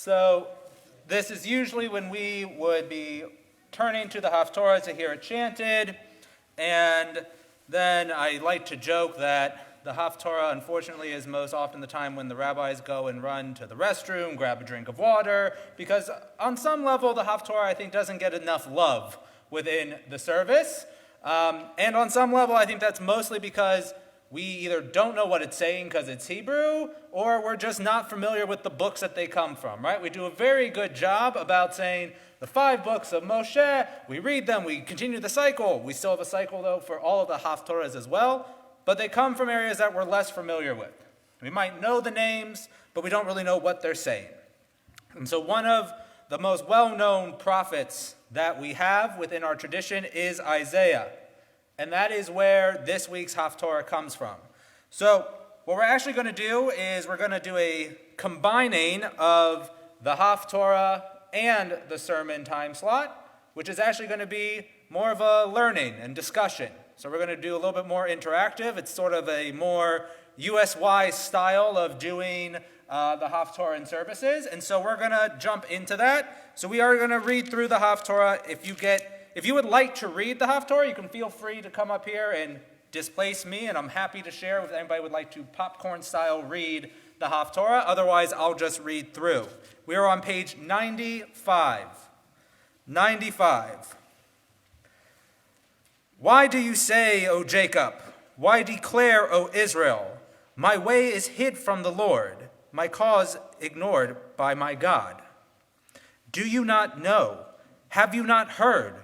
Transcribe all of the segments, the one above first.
So this is usually when we would be turning to the Haftarah to hear it chanted, and then I like to joke that the Haftarah, unfortunately, is most often the time when the rabbis go and run to the restroom, grab a drink of water, because on some level, the Haftarah, I think, doesn't get enough love within the service. And on some level, I think that's mostly because we either don't know what it's saying because it's Hebrew, or we're just not familiar with the books that they come from, right? We do a very good job about saying the 5 books of Moshe, we read them, we continue the cycle. We still have a cycle, though, for all of the Haftarahs as well, but they come from areas that we're less familiar with. We might know the names, but we don't really know what they're saying. And so one of the most well-known prophets that we have within our tradition is Isaiah. And that is where this week's Haftarah comes from. So what we're actually going to do is we're going to do a combining of the Haftarah and the sermon time slot, which is actually going to be more of a learning and discussion. So we're going to do a little bit more interactive. It's sort of a more USY style of doing the Haftarah and services. And so we're going to jump into that. So we are going to read through the Haftarah. If you would like to read the Haftarah, you can feel free to come up here and displace me, and I'm happy to share if anybody would like to popcorn-style read the Haftarah. Otherwise, I'll just read through. We are on page 95. 95. Why do you say, O Jacob? Why declare, O Israel? My way is hid from the Lord, my cause ignored by my God. Do you not know? Have you not heard?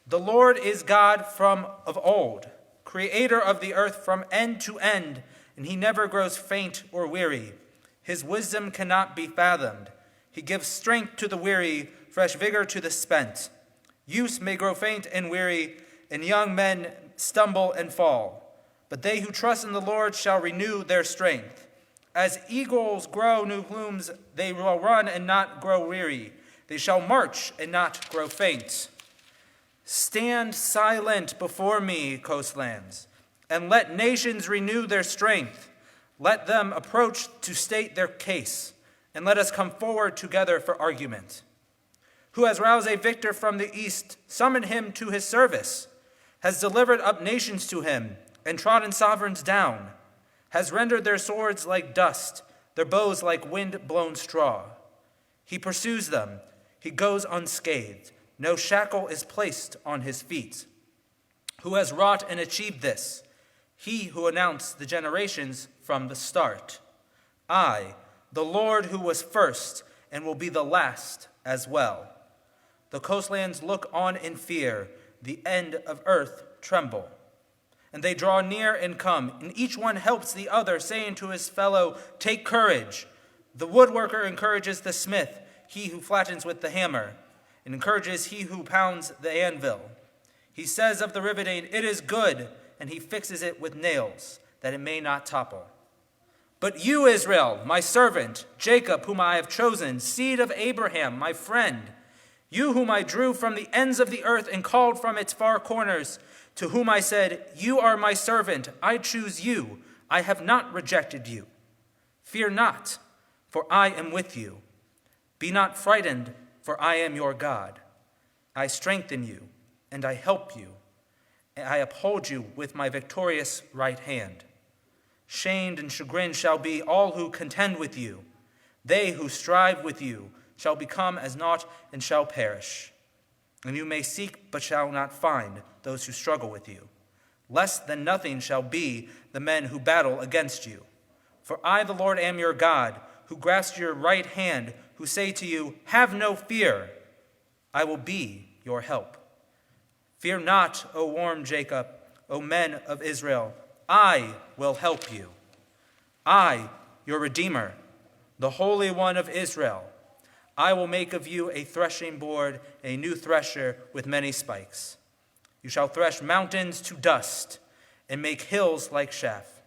The Lord is God from of old, creator of the earth from end to end, and he never grows faint or weary. His wisdom cannot be fathomed. He gives strength to the weary, fresh vigor to the spent. Youths may grow faint and weary, and young men stumble and fall. But they who trust in the Lord shall renew their strength. As eagles grow new plumes, they will run and not grow weary. They shall march and not grow faint. Stand silent before me, coastlands, and let nations renew their strength. Let them approach to state their case, and let us come forward together for argument. Who has roused a victor from the east, summoned him to his service, has delivered up nations to him, and trodden sovereigns down, has rendered their swords like dust, their bows like wind-blown straw. He pursues them, he goes unscathed, no shackle is placed on his feet. Who has wrought and achieved this? He who announced the generations from the start. I, the Lord who was first and will be the last as well. The coastlands look on in fear, the end of earth tremble. And they draw near and come, and each one helps the other, saying to his fellow, take courage. The woodworker encourages the smith, he who flattens with the hammer, and encourages he who pounds the anvil. He says of the riveting, it is good, and he fixes it with nails, that it may not topple. But you, Israel, my servant, Jacob, whom I have chosen, seed of Abraham, my friend, you whom I drew from the ends of the earth and called from its far corners, to whom I said, you are my servant, I choose you, I have not rejected you. Fear not, for I am with you. Be not frightened, for I am your God. I strengthen you, and I help you, and I uphold you with my victorious right hand. Shamed and chagrined shall be all who contend with you. They who strive with you shall become as naught and shall perish. And you may seek but shall not find those who struggle with you. Less than nothing shall be the men who battle against you. For I, the Lord, am your God, who grasp your right hand, who say to you, have no fear. I will be your help. Fear not, O warm Jacob, O men of Israel. I will help you. I, your Redeemer, the Holy One of Israel. I will make of you a threshing board, a new thresher with many spikes. You shall thresh mountains to dust and make hills like chaff.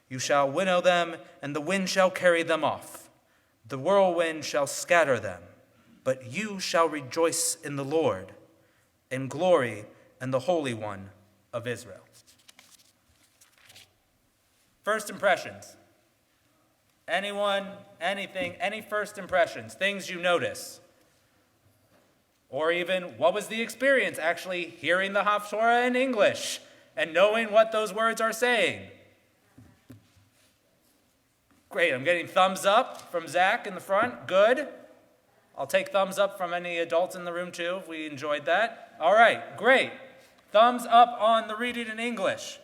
You shall winnow them, and the wind shall carry them off. The whirlwind shall scatter them. But you shall rejoice in the Lord and glory in the Holy One of Israel. First impressions. Anyone, anything, any first impressions, things you notice? Or even, what was the experience actually hearing the Haftarah in English and knowing what those words are saying? Great, I'm getting thumbs up from Zach in the front. Good. I'll take thumbs up from any adults in the room too if we enjoyed that. All right, great. Thumbs up on the reading in English.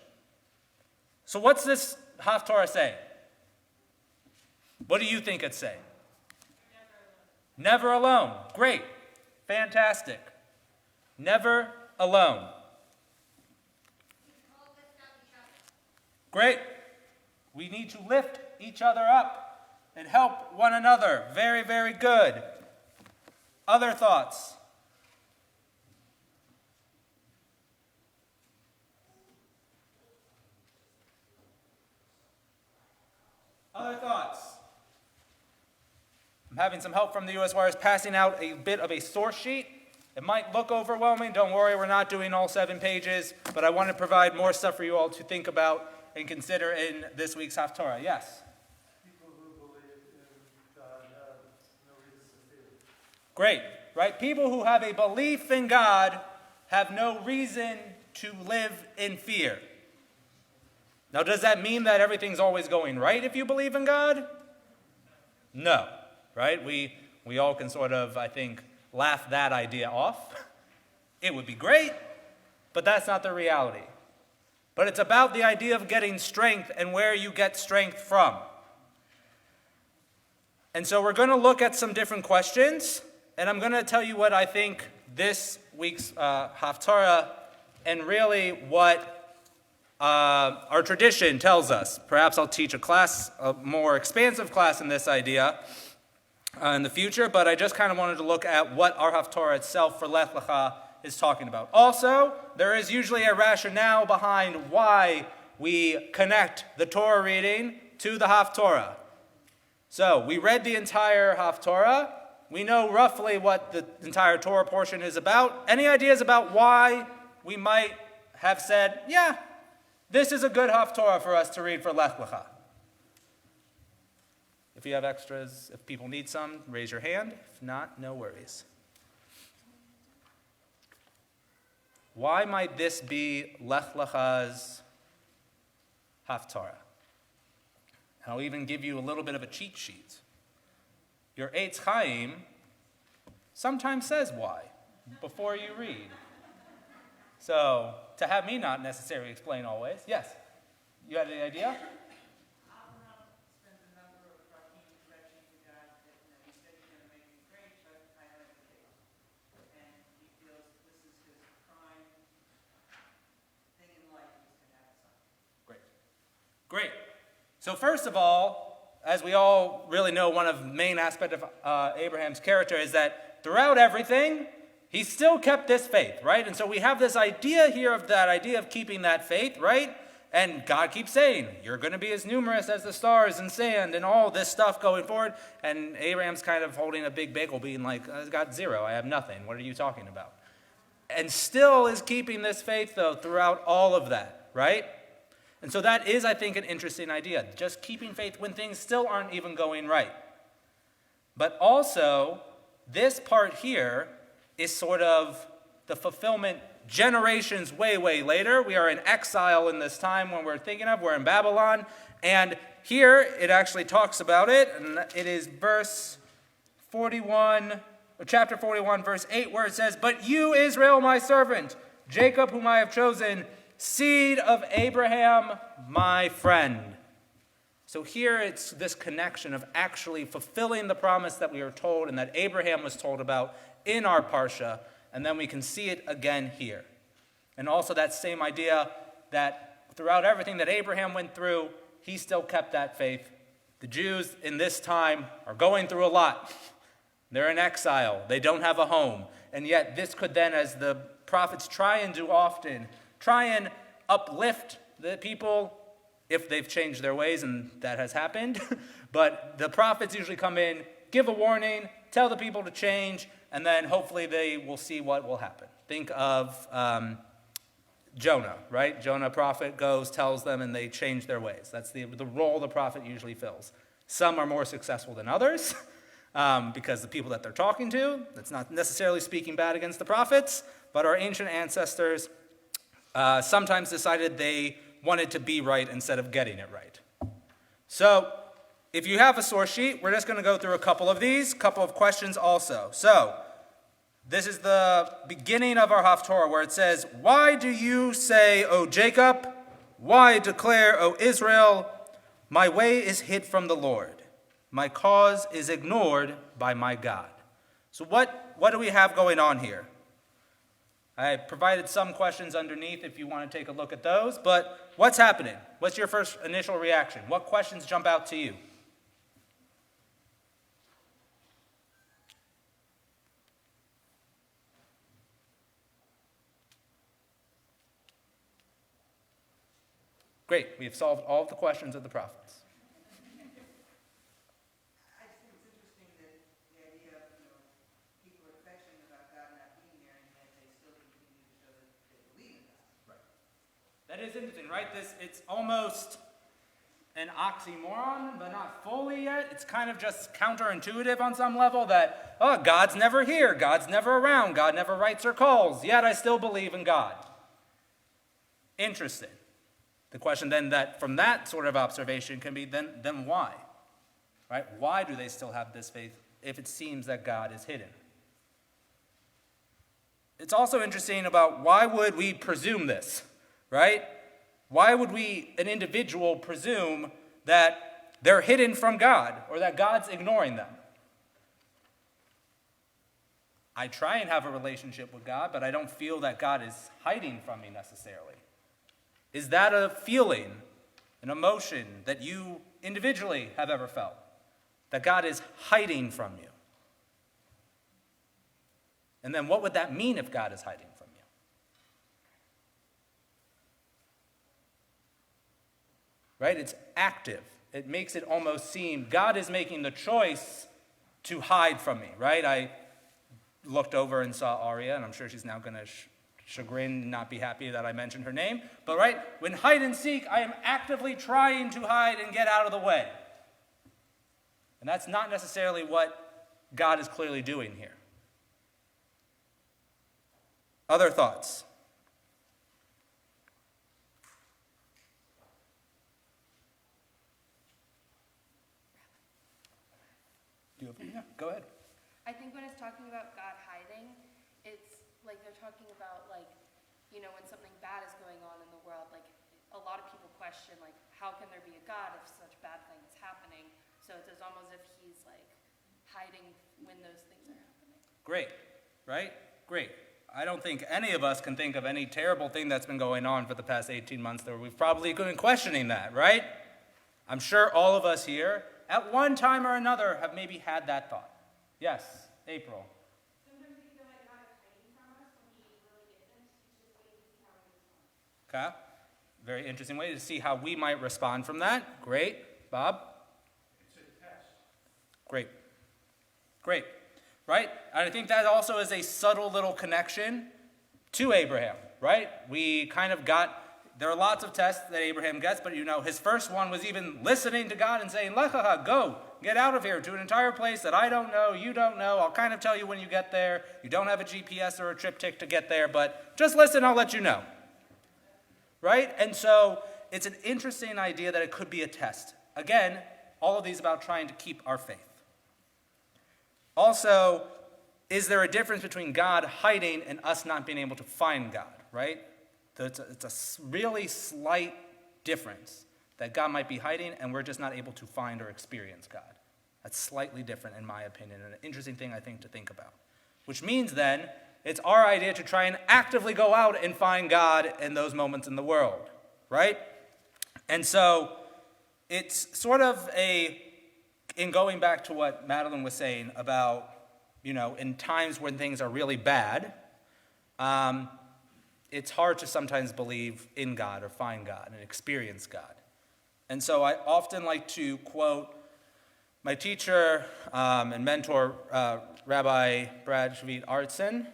So what's this Haftarah saying? What do you think it's saying? Never alone. Great. Fantastic. Never alone. Great. We need to lift each other up and help one another. Very, very good. Other thoughts? Other thoughts? I'm having some help from the U.S. Wires passing out a bit of a source sheet. It might look overwhelming. Don't worry, we're not doing all 7 pages, but I want to provide more stuff for you all to think about and consider in this week's Haftarah. Yes? People who believe in God have no reason to fear. Great, right? People who have a belief in God have no reason to live in fear. Now, does that mean that everything's always going right if you believe in God? No, right? We all can sort of, I think, laugh that idea off. It would be great, but that's not the reality. But it's about the idea of getting strength and where you get strength from. And so we're going to look at some different questions, and I'm going to tell you what I think this week's Haftarah and really what our tradition tells us. Perhaps I'll teach a more expansive class in this idea in the future, but I just kind of wanted to look at what our Haftarah itself for Lecha is talking about. Also, there is usually a rationale behind why we connect the Torah reading to the Haftarah. So, we read the entire Haftarah. We know roughly what the entire Torah portion is about. Any ideas about why we might have said, yeah, this is a good Haftarah for us to read for Lech Lecha? If you have extras, if people need some, raise your hand. If not, no worries. Why might this be Lech Lecha's Haftarah? I'll even give you a little bit of a cheat sheet. Your Eitz Chaim sometimes says why before you read. So, to have me not necessarily explain always. Yes? You had any idea? Great. So first of all, as we all really know, one of the main aspects of Abraham's character is that throughout everything, he still kept this faith, right? And so we have this idea here of that idea of keeping that faith, right? And God keeps saying, you're going to be as numerous as the stars and sand and all this stuff going forward. And Abraham's kind of holding a big bagel being like, I've got 0, I have nothing. What are you talking about? And still is keeping this faith, though, throughout all of that, right? And so that is, I think, an interesting idea. Just keeping faith when things still aren't even going right. But also, this part here is sort of the fulfillment generations way, way later. We are in exile in this time when we're thinking of. We're in Babylon. And here it actually talks about it. And it is verse 41, or chapter 41, verse 8, where it says, "But you, Israel, my servant, Jacob, whom I have chosen, seed of Abraham, my friend." So here it's this connection of actually fulfilling the promise that we are told and that Abraham was told about in our Parsha, and then we can see it again here. And also that same idea that throughout everything that Abraham went through, he still kept that faith. The Jews in this time are going through a lot. They're in exile. They don't have a home. And yet this could then, as the prophets try and do often, try and uplift the people if they've changed their ways, and that has happened. But the prophets usually come in, give a warning, tell the people to change, and then hopefully they will see what will happen. Think of Jonah, right? Jonah, prophet, goes, tells them, and they change their ways. That's the role the prophet usually fills. Some are more successful than others because the people that they're talking to, that's not necessarily speaking bad against the prophets, but our ancient ancestors sometimes decided they wanted to be right instead of getting it right. So if you have a source sheet, we're just going to go through a couple of these, couple of questions also. So this is the beginning of our Haftarah where it says, "Why do you say, O Jacob? Why declare, O Israel? My way is hid from the Lord. My cause is ignored by my God." So what do we have going on here? I provided some questions underneath if you want to take a look at those, but what's happening? What's your first initial reaction? What questions jump out to you? Great, we have solved all of the questions of the prophets. I just think it's interesting that the idea of, people are questioning about God not being there, and yet they still continue to show that they believe in God. Right. That is interesting, right? It's almost an oxymoron, but not fully yet. It's kind of just counterintuitive on some level that, oh, God's never here, God's never around, God never writes or calls, yet I still believe in God. Interesting. The question then that from that sort of observation can be then why? Right? Why do they still have this faith if it seems that God is hidden? It's also interesting about why would we presume this, right? Why would an individual presume that they're hidden from God or that God's ignoring them? I try and have a relationship with God, but I don't feel that God is hiding from me necessarily. Is that a feeling, an emotion that you individually have ever felt? That God is hiding from you? And then what would that mean if God is hiding from you? Right? It's active. It makes it almost seem God is making the choice to hide from me, right? I looked over and saw Aria, and I'm sure she's now going to chagrin, not be happy that I mentioned her name. But right, when hide and seek, I am actively trying to hide and get out of the way. And that's not necessarily what God is clearly doing here. Other thoughts? Do you have, yeah, go ahead. I think when it's talking about God hiding, it's like they're talking about when something bad is going on in the world, like a lot of people question how can there be a God if such bad things happening? So it's almost as if he's hiding when those things are happening. Great, right? Great. I don't think any of us can think of any terrible thing that's been going on for the past 18 months that we've probably been questioning that, right? I'm sure all of us here, at one time or another, have maybe had that thought. Yes, April. Sometimes we feel like God is hiding from us when he really isn't. He's just waiting to see how we respond. Okay. Very interesting way to see how we might respond from that. Great. Bob? It's a test. Great. Great. Right? And I think that also is a subtle little connection to Abraham, right? We kind of there are lots of tests that Abraham gets, but his first one was even listening to God and saying, Lecha, go, get out of here to an entire place that I don't know, you don't know. I'll kind of tell you when you get there. You don't have a GPS or a triptych to get there, but just listen, I'll let you know. Right? And so it's an interesting idea that it could be a test. Again, all of these about trying to keep our faith. Also, is there a difference between God hiding and us not being able to find God, right? It's a really slight difference that God might be hiding and we're just not able to find or experience God. That's slightly different in my opinion and an interesting thing I think to think about. Which means then, it's our idea to try and actively go out and find God in those moments in the world, right? And so, it's sort of in going back to what Madeline was saying about, in times when things are really bad, it's hard to sometimes believe in God or find God and experience God. And so I often like to quote my teacher and mentor, Rabbi Brad Shavit Artson,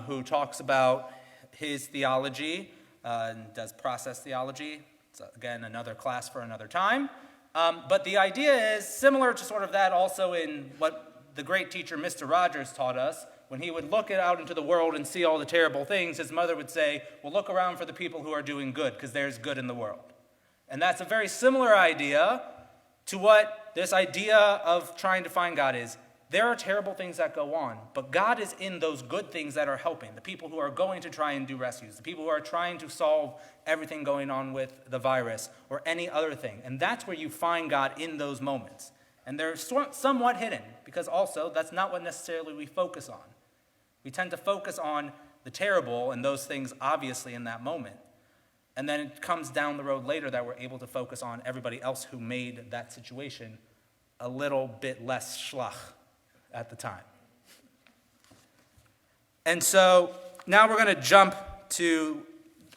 who talks about his theology and does process theology. It's, again, another class for another time. But the idea is similar to sort of that also in what the great teacher Mr. Rogers taught us. When he would look out into the world and see all the terrible things, his mother would say, well, look around for the people who are doing good, because there's good in the world. And that's a very similar idea to what this idea of trying to find God is. There are terrible things that go on, but God is in those good things that are helping. The people who are going to try and do rescues, the people who are trying to solve everything going on with the virus or any other thing. And that's where you find God in those moments. And they're somewhat hidden, because also that's not what necessarily we focus on. We tend to focus on the terrible and those things obviously in that moment. And then it comes down the road later that we're able to focus on everybody else who made that situation a little bit less schlach at the time. And so now we're going to jump to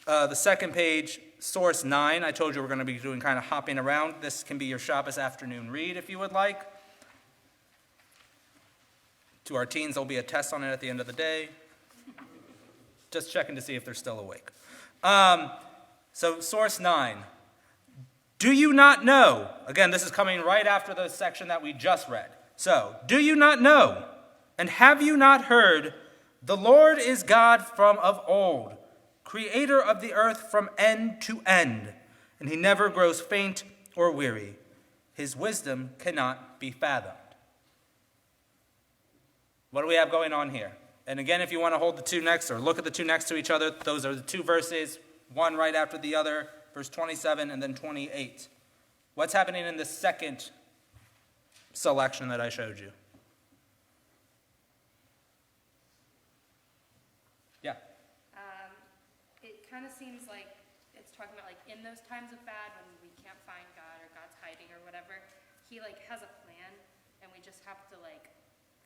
the second page, source 9. I told you we're going to be doing kind of hopping around. This can be your Shabbos afternoon read if you would like. To our teens, there'll be a test on it at the end of the day. Just checking to see if they're still awake. So source 9. Do you not know? Again, this is coming right after the section that we just read. So, do you not know? And have you not heard? The Lord is God from of old, creator of the earth from end to end, and he never grows faint or weary. His wisdom cannot be fathomed. What do we have going on here? And again, if you want to hold the two next or look at the two next to each other, those are the two verses, one right after the other, verse 27 and then 28. What's happening in the second selection that I showed you? Yeah. It kind of seems like it's talking about like in those times of bad when we can't find God or God's hiding or whatever, he like has a plan and we just have to like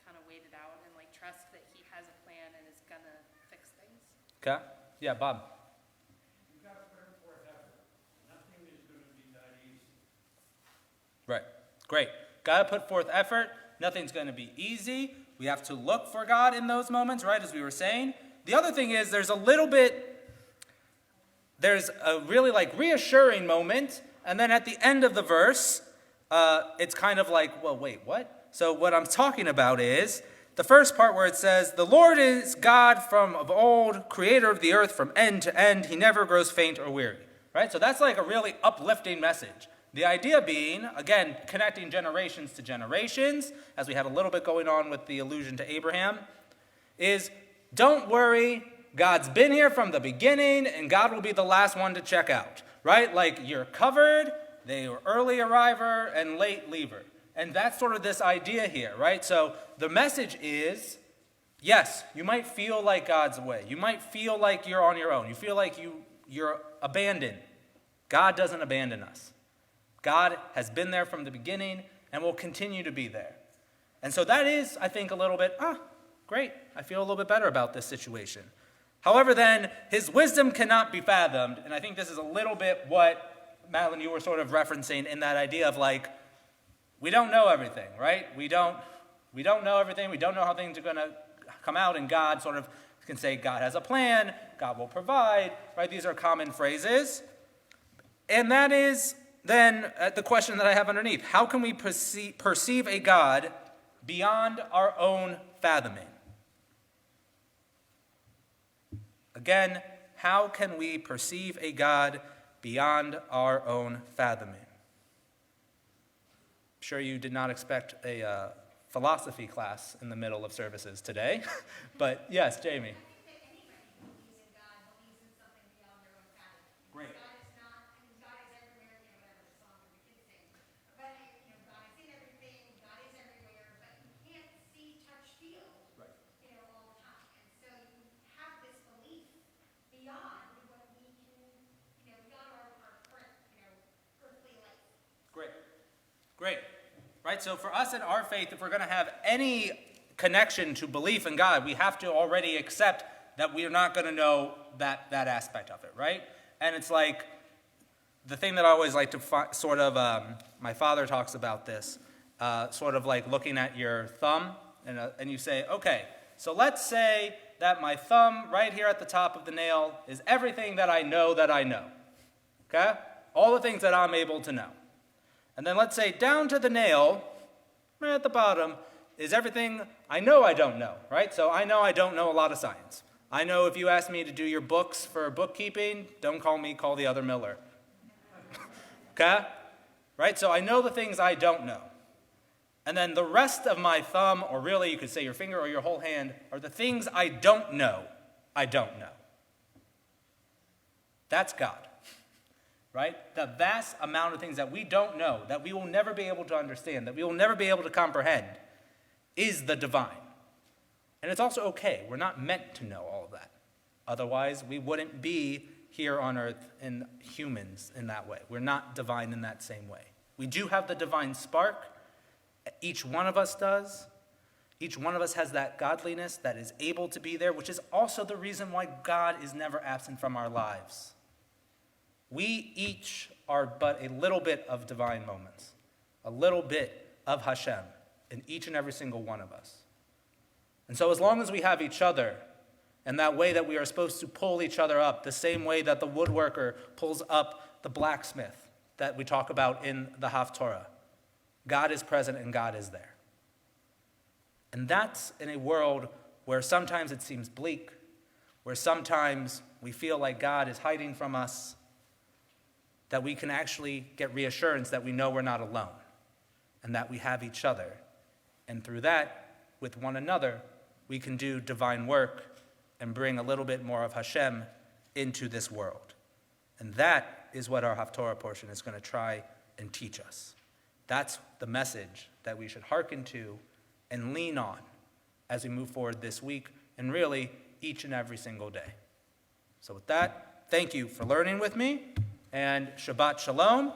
kind of wait it out and like trust that he has a plan and is gonna fix things. Okay. Yeah, Bob. You've got to put forth effort. Nothing is going to be that easy. Right. Great. Got to put forth effort. Nothing's going to be easy. We have to look for God in those moments, right, as we were saying. The other thing is there's a really like reassuring moment, and then at the end of the verse, it's kind of like, well, wait, what? So what I'm talking about is the first part where it says, the Lord is God from of old, creator of the earth from end to end. He never grows faint or weary, right? So that's like a really uplifting message. The idea being, again, connecting generations to generations, as we had a little bit going on with the allusion to Abraham, is don't worry, God's been here from the beginning, and God will be the last one to check out, right? Like, you're covered, they were early arriver and late leaver. And that's sort of this idea here, right? So the message is, yes, you might feel like God's away. You might feel like you're on your own. You feel like you're abandoned. God doesn't abandon us. God has been there from the beginning and will continue to be there. And so that is, I think, a little bit, great. I feel a little bit better about this situation. However, then, his wisdom cannot be fathomed. And I think this is a little bit what, Madeline, you were sort of referencing in that idea of like, we don't know everything, right? We don't know everything. We don't know how things are going to come out. And God sort of can say, God has a plan. God will provide, right? These are common phrases. And that is then the question that I have underneath. How can we perceive a God beyond our own fathoming? Again, how can we perceive a God beyond our own fathoming? I'm sure you did not expect a philosophy class in the middle of services today, but yes, Jamie. Great. Great. Right? So for us in our faith, if we're going to have any connection to belief in God, we have to already accept that we are not going to know that aspect of it, right? And it's like the thing that I always like to my father talks about this, sort of like looking at your thumb, and you say, okay, so let's say that my thumb right here at the top of the nail is everything that I know, okay? All the things that I'm able to know. And then let's say down to the nail, right at the bottom, is everything I know I don't know, right? So I know I don't know a lot of science. I know if you ask me to do your books for bookkeeping, don't call me, call the other Miller. Okay? Right? So I know the things I don't know. And then the rest of my thumb, or really you could say your finger or your whole hand, are the things I don't know I don't know. That's God. Right? The vast amount of things that we don't know, that we will never be able to understand, that we will never be able to comprehend, is the divine. And it's also okay. We're not meant to know all of that. Otherwise, we wouldn't be here on earth in humans in that way. We're not divine in that same way. We do have the divine spark. Each one of us does. Each one of us has that godliness that is able to be there, which is also the reason why God is never absent from our lives. We each are but a little bit of divine moments, a little bit of Hashem in each and every single one of us. And so as long as we have each other, and that way that we are supposed to pull each other up, the same way that the woodworker pulls up the blacksmith that we talk about in the Haftarah, God is present and God is there. And that's in a world where sometimes it seems bleak, where sometimes we feel like God is hiding from us, that we can actually get reassurance that we know we're not alone and that we have each other. And through that, with one another, we can do divine work and bring a little bit more of Hashem into this world. And that is what our Haftarah portion is going to try and teach us. That's the message that we should hearken to and lean on as we move forward this week and really each and every single day. So with that, thank you for learning with me, and Shabbat Shalom.